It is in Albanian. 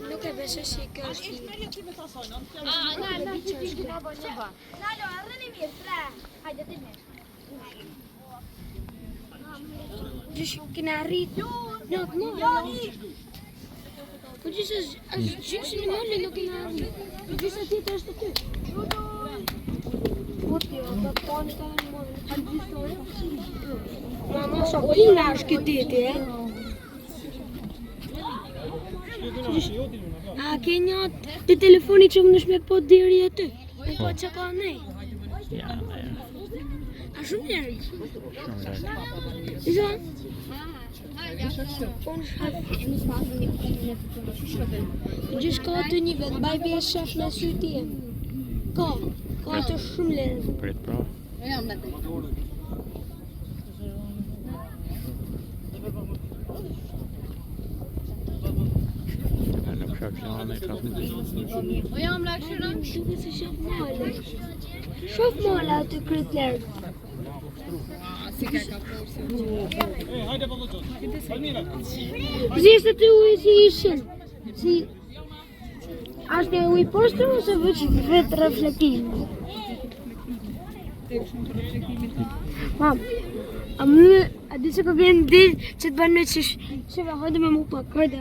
Nuk e besoj se kjo është. Nalo, arreni mirë, 3. Hajde ti mirë. Gjysh kena rrit. Jo, po gjysh është gjysh në mole nuk kena rrit. Gjysh e tjetër është aty. Da tani ka në mole. Mama, sa pina është këtë diti, A ke një të telefoni që më nëshme po diri e ty? Me po që ka nej? Ja, A shumë njeri? Izo? Gjish ka të një vend, baj bje shef në syti e. Ka të shumë lërë. prit pra. Nuk shoh që në transmitim. O jam lakshëram? Duke se shof male. Shof male aty kryt lërë. Si ishte të ujë si ishin? Si... Ashtë e ujë poshtër ose vetë reflektim? Mam, a di që ka vjen dhe që të banë që shëve hajde me mu pak, hajde.